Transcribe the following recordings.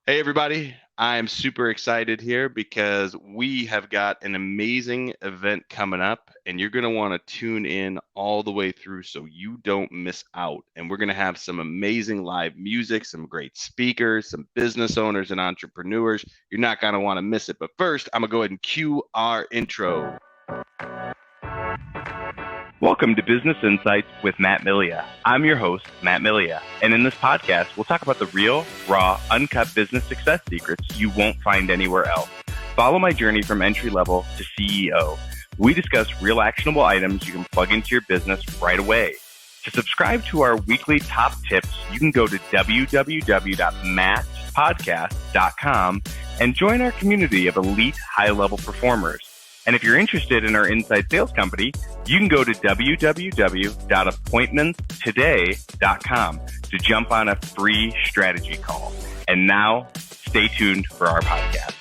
Hey, everybody. I am super excited here because we have got an amazing event coming up, and you're going to want to tune in all the way through so you don't miss out. And we're going to have some amazing live music, some great speakers, some business owners and entrepreneurs. You're not going to want to miss it. But first, I'm going to go ahead and cue our intro. Welcome to Business Insights with Matt Milia. I'm your host, Matt Milia, and in this podcast, we'll talk about the real, raw, uncut business success secrets you won't find anywhere else. Follow my journey from entry level to CEO. We discuss real actionable items you can plug into your business right away. To subscribe to our weekly top tips, you can go to www.mattpodcast.com and join our community of elite high-level performers. And if you're interested in our inside sales company, you can go to www.appointmentstoday.com to jump on a free strategy call. And now, stay tuned for our podcast.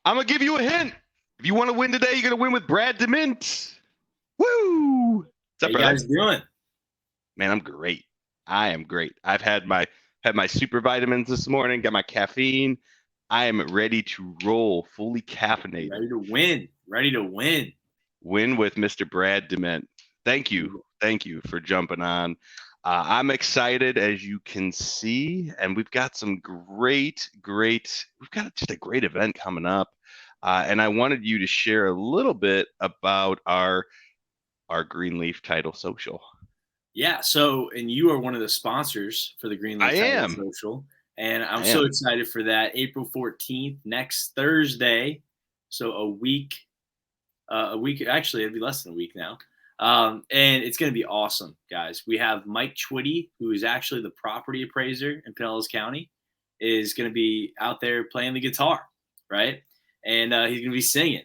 I'm going to give you a hint. If you want to win today, you're going to win with Brad DeMint. Woo! What's up, Brad? How you guys doing? Man, I'm great. I am great. I've had my super vitamins this morning, got my caffeine. I am ready to roll, fully caffeinated. Ready to win. Ready to win. Win with Mr. Brad DeMint. Thank you. Thank you for jumping on. I'm excited, as you can see, and we've got some we've got just a great event coming up. And I wanted you to share a little bit about our Greenleaf Title Social. Yeah. So, and you are one of the sponsors for the Greenleaf Title Social. And I'm so excited for that. April 14th, next Thursday. So a week, actually, it'll be less than a week now. And it's going to be awesome, guys. We have Mike Twitty, who is actually the property appraiser in Pinellas County, is going to be out there playing the guitar, right? And he's going to be singing.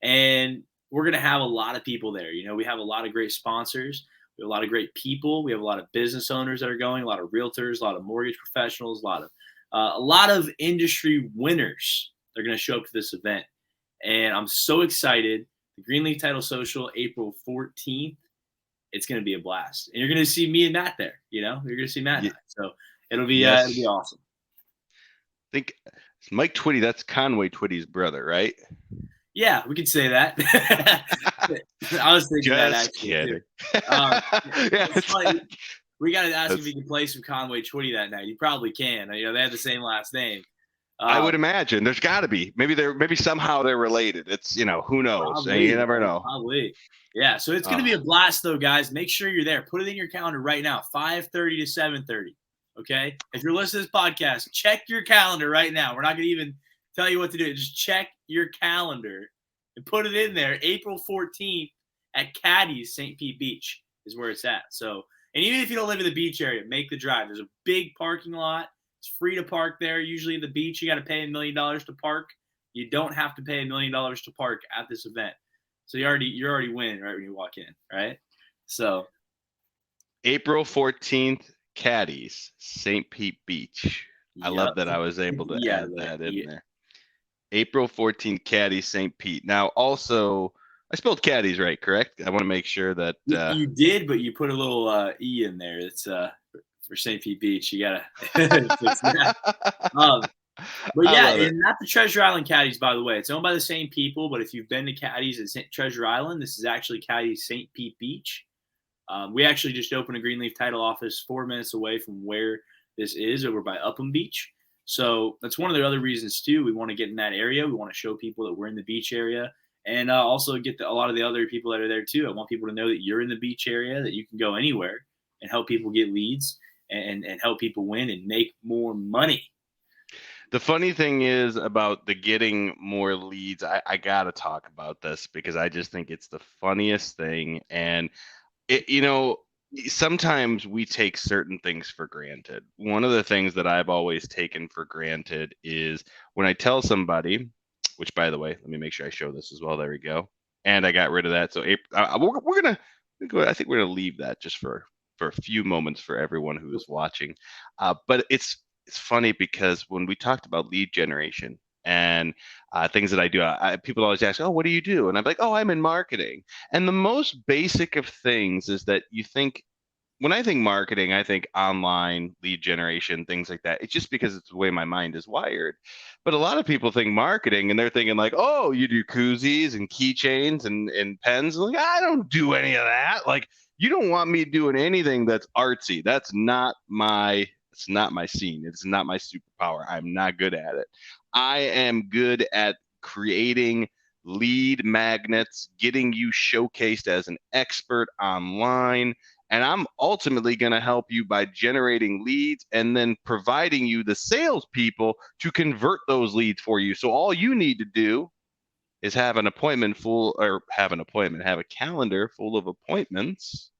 And we're going to have a lot of people there. You know, we have a lot of great sponsors. We have a lot of great people. We have a lot of business owners that are going, a lot of realtors, a lot of mortgage professionals, a lot of industry winners. They're going to show up to this event. And I'm so excited. The Greenleaf Title Social, April 14th. It's going to be a blast. And you're going to see me and Matt there. You know, you're going to see Matt. Yeah. So it'll be awesome. I think Mike Twitty, that's Conway Twitty's brother, right? Yeah, we could say that. I was thinking that actually. It's funny. We got to ask if he can play some Conway Twitty that night. He probably can. You know, they have the same last name. I would imagine. There's got to be. Maybe somehow they're related. It's, you know, who knows? Probably, you never know. Probably. Yeah, so it's going to be a blast, though, guys. Make sure you're there. Put it in your calendar right now, 5:30 to 7:30. Okay? If you're listening to this podcast, check your calendar right now. We're not going to even tell you what to do. Just check your calendar and put it in there. April 14th at Caddy's St. Pete Beach is where it's at. So, and even if you don't live in the beach area, make the drive. There's a big parking lot. It's free to park there. Usually at the beach, you got to pay $1 million to park. You don't have to pay $1 million to park at this event. So you're already winning right when you walk in, right? So April 14th, Caddy's St. Pete Beach. I love that I was able to add that in there. April 14th, Caddy, St. Pete. Now, also, I spelled Caddies right, correct? I want to make sure that you did, but you put a little E in there. It's for St. Pete Beach. You gotta fix that. But yeah, and not the Treasure Island Caddies, by the way. It's owned by the same people. But if you've been to Caddies at Treasure Island, this is actually Caddies St. Pete Beach. We actually just opened a Greenleaf Title office 4 minutes away from where this is, over by Upham Beach. So that's one of the other reasons, too. We want to get in that area. We want to show people that we're in the beach area, and also get a lot of the other people that are there, too. I want people to know that you're in the beach area, that you can go anywhere and help people get leads and help people win and make more money. The funny thing is about the getting more leads, I got to talk about this because I just think it's the funniest thing. And, sometimes we take certain things for granted. One of the things that I've always taken for granted is when I tell somebody, which, by the way, let me make sure I show this as well. There we go. And I got rid of that. So we're going to go. I think we're going to leave that just for a few moments for everyone who is watching. But it's funny because when we talked about lead generation and things that I do, people always ask, oh, what do you do? And I'm like, oh, I'm in marketing. And the most basic of things is that you think when I think marketing, I think online lead generation, things like that. It's just because it's the way my mind is wired. But a lot of people think marketing and they're thinking like, oh, you do koozies and keychains and pens. Like, I don't do any of that. Like, you don't want me doing anything that's artsy. It's not my scene. It's not my superpower. I'm not good at it. I am good at creating lead magnets, getting you showcased as an expert online. And I'm ultimately going to help you by generating leads and then providing you the salespeople to convert those leads for you. So all you need to do is have a calendar full of appointments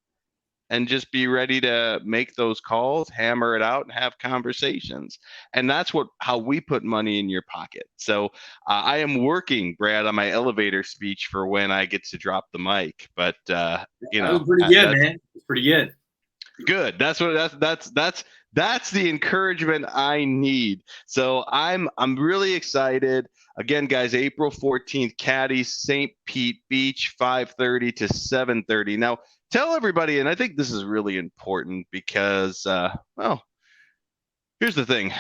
and just be ready to make those calls, hammer it out, and have conversations. And that's how we put money in your pocket. So I am working, Brad, on my elevator speech for when I get to drop the mic. But that was pretty good, man. It's pretty good. Good. That's the encouragement I need. So I'm really excited. Again, guys, April 14th, Caddy, St. Pete Beach, 5:30 to 7:30. Now, tell everybody, and I think this is really important because, here's the thing.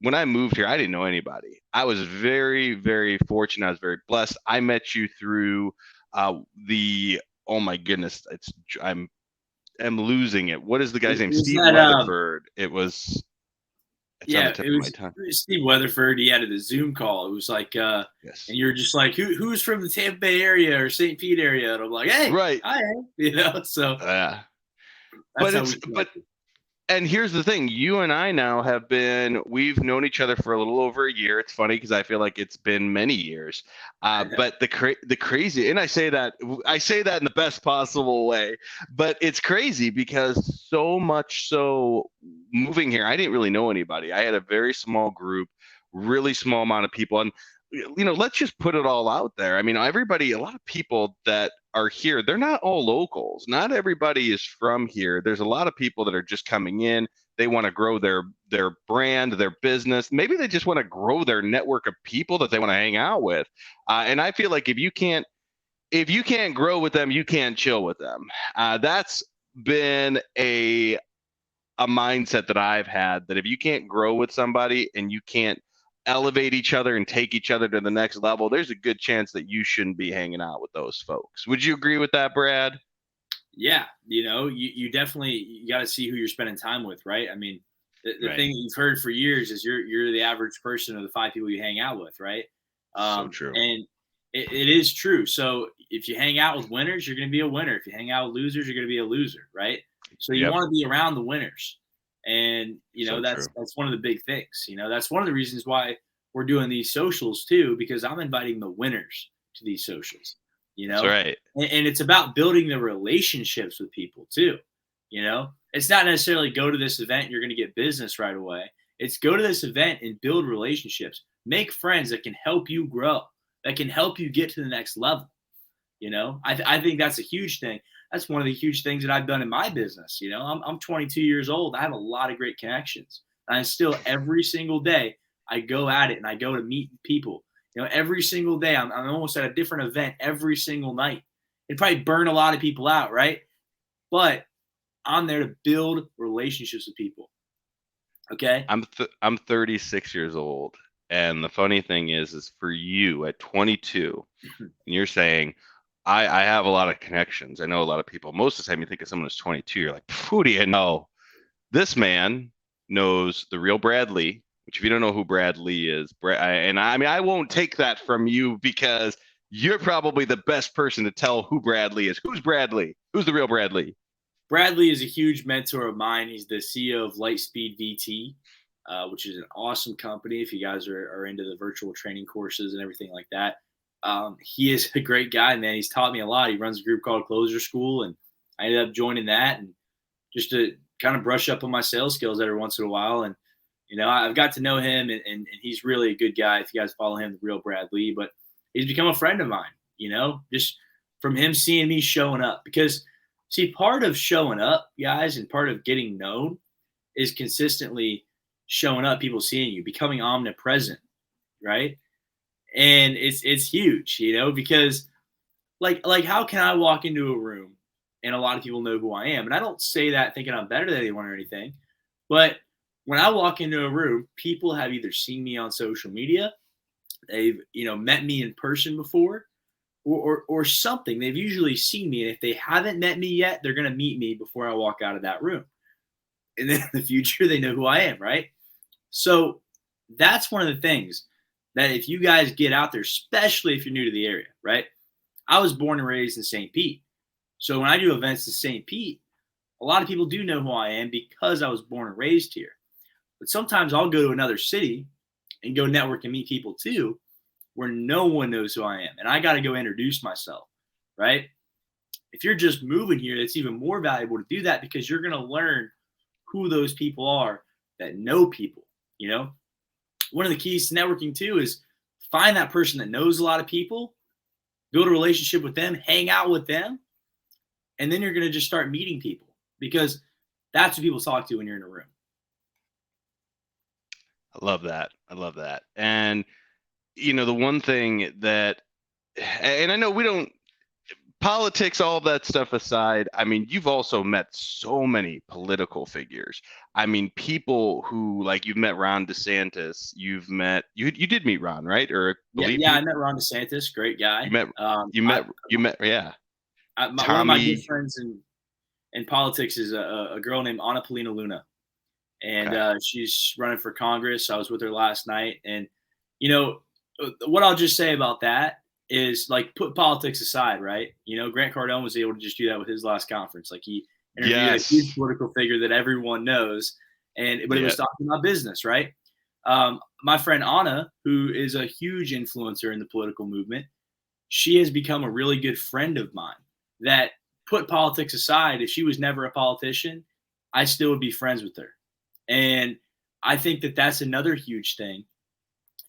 When I moved here, I didn't know anybody. I was very, very fortunate. I was very blessed. I met you through oh my goodness, I'm losing it. What is the guy's name? Steve Weatherford. It was. It's on the tip of my tongue. Steve Weatherford. He had a Zoom call. It was like, yes. And you're just like, who's from the Tampa Bay area or St. Pete area? And I'm like, hey, right. I am. So. And here's the thing. You and I now we've known each other for a little over a year. It's funny because I feel like it's been many years. But the crazy, and I say that in the best possible way, but it's crazy because so much so moving here, I didn't really know anybody. I had a very small group, really small amount of people. And, let's just put it all out there. I mean, a lot of people that are here, they're not all locals. Not everybody is from here. There's a lot of people that are just coming in. They want to grow their brand, their business. Maybe they just want to grow their network of people that they want to hang out with. And I feel like if you can't grow with them, you can't chill with them. That's been a mindset that I've had, that if you can't grow with somebody and you can't elevate each other and take each other to the next level, there's a good chance that you shouldn't be hanging out with those folks. Would you agree with that, Brad? Yeah. You definitely got to see who you're spending time with, right? I mean, the thing that you've heard for years is you're the average person of the 5 people you hang out with, right? So true. And it is true. So if you hang out with winners, you're going to be a winner. If you hang out with losers, you're going to be a loser, right? So you want to be around the winners. And, that's one of the big things. That's one of the reasons why we're doing these socials too, because I'm inviting the winners to these socials, That's right. And it's about building the relationships with people too. It's not necessarily go to this event, you're going to get business right away. It's go to this event and build relationships, make friends that can help you grow, that can help you get to the next level. I think that's a huge thing. That's one of the huge things that I've done in my business. I'm 22 years old. I have a lot of great connections. And I still, every single day, I go at it and I go to meet people. Every single day, I'm almost at a different event every single night. It'd probably burn a lot of people out, right? But I'm there to build relationships with people. Okay? I'm 36 years old. And the funny thing is for you at 22, and you're saying, I have a lot of connections. I know a lot of people. Most of the time you think of someone who's 22, you're like, who do you know? This man knows the real Brad Lee, which if you don't know who Brad Lee is, I won't take that from you because you're probably the best person to tell who Brad Lee is. Who's Brad Lee? Who's the real Brad Lee? Brad Lee is a huge mentor of mine. He's the CEO of Lightspeed VT, which is an awesome company if you guys are into the virtual training courses and everything like that. He is a great guy, man. He's taught me a lot. He runs a group called Closer School, and I ended up joining that and just to kind of brush up on my sales skills every once in a while. And, I've got to know him, and he's really a good guy. If you guys follow him, the real Brad Lee, but he's become a friend of mine, just from him seeing me showing up. Because, see, part of showing up, guys, and part of getting known is consistently showing up, people seeing you, becoming omnipresent, right? And it's huge, because like how can I walk into a room and a lot of people know who I am. And I don't say that thinking I'm better than anyone or anything, but when I walk into a room, people have either seen me on social media, they've met me in person before, or something. They've usually seen me, and if they haven't met me yet, they're going to meet me before I walk out of that room. And then in the future, they know who I am, right? So that's one of the things that if you guys get out there, especially if you're new to the area, right? I was born and raised in St. Pete. So when I do events in St. Pete, a lot of people do know who I am because I was born and raised here. But sometimes I'll go to another city and go network and meet people too, where no one knows who I am. And I got to go introduce myself, right? If you're just moving here, it's even more valuable to do that because you're going to learn who those people are that know people, One of the keys to networking too is find that person that knows a lot of people, build a relationship with them, hang out with them, and then you're going to just start meeting people because that's what people talk to when you're in a room. I love that. And, the one thing that, and I know we don't, politics, all that stuff aside, I mean, you've also met so many political figures. I mean, people who, like, you've met Ron DeSantis, you did meet Ron, right? Or yeah, I met Ron DeSantis, great guy. You met, yeah. One of my good friends in politics is a girl named Anna Polina Luna, and she's running for Congress. I was with her last night, and what I'll just say about that is, like, put politics aside, right? Grant Cardone was able to just do that with his last conference. Like, he interviewed a huge political figure that everyone knows, but it was talking about business, right? My friend Anna, who is a huge influencer in the political movement, she has become a really good friend of mine that, put politics aside, if she was never a politician, I still would be friends with her. And I think that that's another huge thing,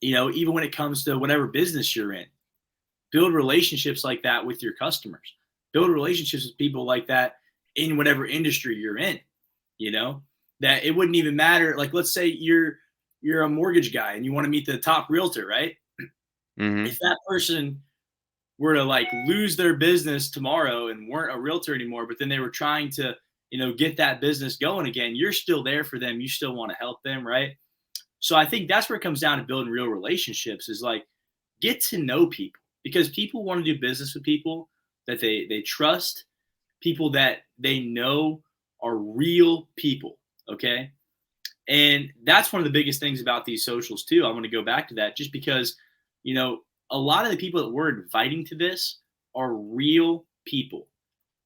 even when it comes to whatever business you're in. Build relationships like that with your customers. Build relationships with people like that in whatever industry you're in, that it wouldn't even matter. Like, let's say you're a mortgage guy and you want to meet the top realtor, right? Mm-hmm. If that person were to, like, lose their business tomorrow and weren't a realtor anymore, but then they were trying to, get that business going again, you're still there for them. You still want to help them, right? So I think that's where it comes down to building real relationships, is like, get to know people, because people want to do business with people that they trust, people that they know are real people. Okay. And that's one of the biggest things about these socials too. I'm going to go back to that just because, a lot of the people that we're inviting to this are real people.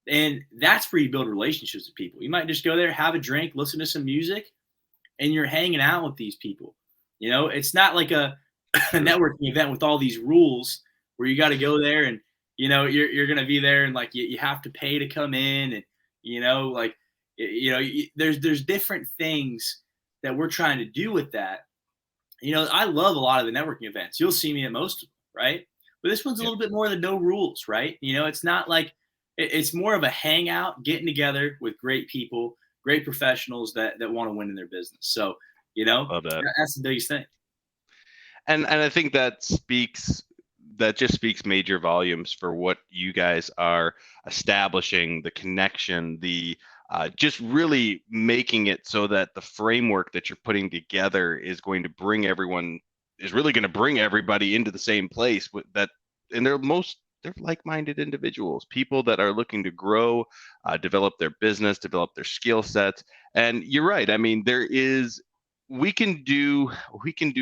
And that's where you build relationships with people. You might just go there, have a drink, listen to some music, and you're hanging out with these people. It's not like a networking event with all these rules where you got to go there and, you're going to be there and, like, you have to pay to come in, and, there's different things that we're trying to do with that. I love a lot of the networking events. You'll see me at most of them, right? But this one's a little bit more the no rules, right? It's not like, it's more of a hangout, getting together with great people, great professionals that want to win in their business. So, love that. That's the biggest thing. And I think that just speaks major volumes for what you guys are establishing, the connection, the just really making it so that the framework that you're putting together is going to bring everybody into the same place and they're like-minded individuals, people that are looking to grow, develop their business, develop their skill sets. And you're right. I mean, we can do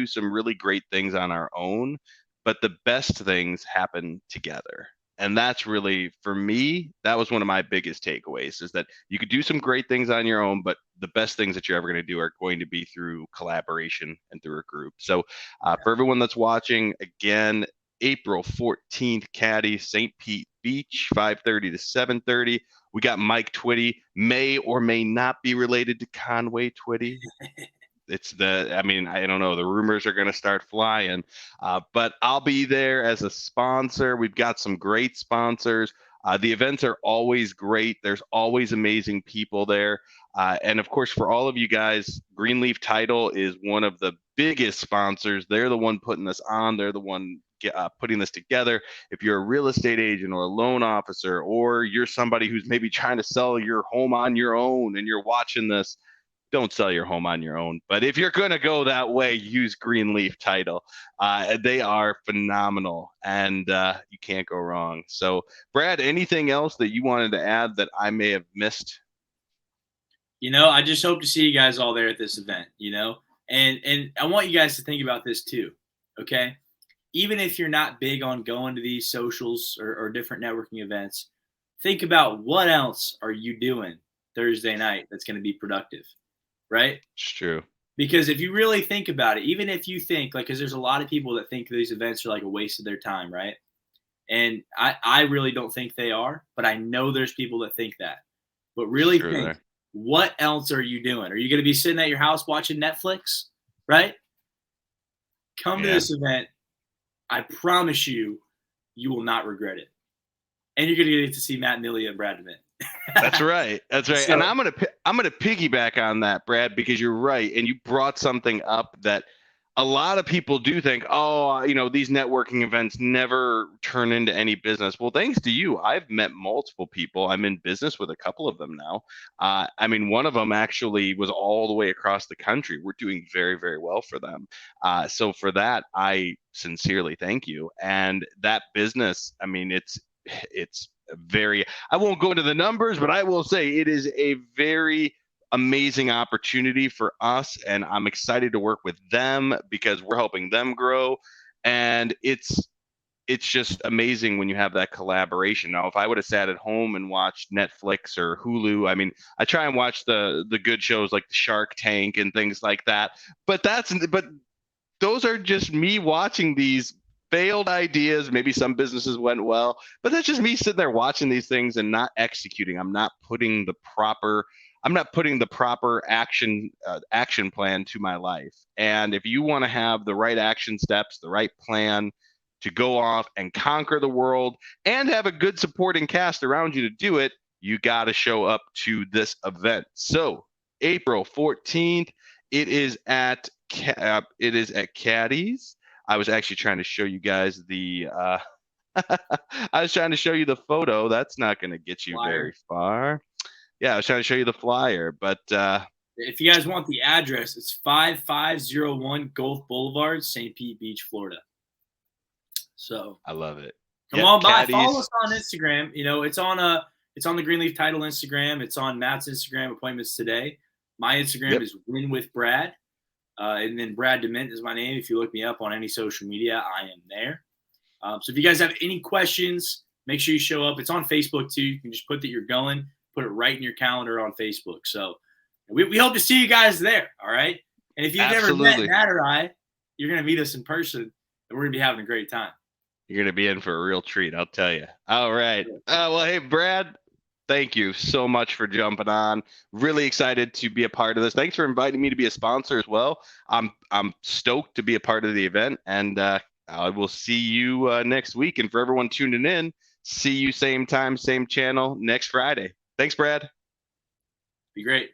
some really great things on our own, but the best things happen together. And that's really, for me, that was one of my biggest takeaways, is that you could do some great things on your own, but the best things that you're ever going to do are going to be through collaboration and through a group. So for everyone that's watching, again, April 14th, Caddy, St. Pete Beach, 5:30 to 7:30. We got Mike Twitty, may or may not be related to Conway Twitty. I don't know. The rumors are going to start flying, but I'll be there as a sponsor. We've got some great sponsors. The events are always great. There's always amazing people there. And of course, for all of you guys, Greenleaf Title is one of the biggest sponsors. They're the one putting us on. They're the one putting this together. If you're a real estate agent or a loan officer, or you're somebody who's maybe trying to sell your home on your own and you're watching this, don't sell your home on your own. But if you're going to go that way, use Greenleaf Title. They are phenomenal, and you can't go wrong. So, Brad, anything else that you wanted to add that I may have missed? I just hope to see you guys all there at this event, and I want you guys to think about this too, okay? Even if you're not big on going to these socials or different networking events, think about what else are you doing Thursday night that's going to be productive. Right? It's true. Because if you really think about it, even if you think because there's a lot of people that think these events are like a waste of their time, right? And I really don't think they are, but I know there's people that think that. But really think, what else are you doing? Are you going to be sitting at your house watching Netflix, right? Come to this event. I promise you, you will not regret it. And you're going to get to see Matt, Milia, and Brad DeMint. That's right. So, and I'm gonna piggyback on that, Brad, because you're right, and you brought something up that a lot of people do think, these networking events never turn into any business. Well, thanks to you, I've met multiple people. I'm in business with a couple of them now. One of them actually was all the way across the country. We're doing very, very well for them. So for that, I sincerely thank you. And that business, it's very, I won't go into the numbers, but I will say it is a very amazing opportunity for us, and I'm excited to work with them because we're helping them grow. And it's just amazing when you have that collaboration. Now, if I would have sat at home and watched Netflix or Hulu, I try and watch the good shows like the Shark Tank and things like that, but those are just me watching these failed ideas. Maybe some businesses went well, but that's just me sitting there watching these things and not executing. I'm not putting the proper action plan to my life. And if you want to have the right action steps, the right plan to go off and conquer the world and have a good supporting cast around you to do it, you got to show up to this event. So April 14th, it is at Caddy's. I was actually trying to show you guys the I was trying to show you the photo. That's not going to get you very far. Yeah, I was trying to show you the flyer, but if you guys want the address, it's 5501 Gulf Boulevard, St. Pete Beach, Florida. So I love it. Come on by. Follow us on Instagram. It's on the Greenleaf Title Instagram. It's on Matt's Instagram, Appointments Today. My Instagram is Win with Brad. And then Brad DeMint is my name. If you look me up on any social media, I am there. So if you guys have any questions, make sure you show up. It's on Facebook too. You can just put that you're going, put it right in your calendar on Facebook. So we hope to see you guys there. All right. And if you've never met Matt or I, you're going to meet us in person, and we're going to be having a great time. You're going to be in for a real treat, I'll tell you. All right. Well, hey, Brad, thank you so much for jumping on. Really excited to be a part of this. Thanks for inviting me to be a sponsor as well. I'm stoked to be a part of the event, and I will see you next week. And for everyone tuning in, see you same time, same channel next Friday. Thanks, Brad. Be great.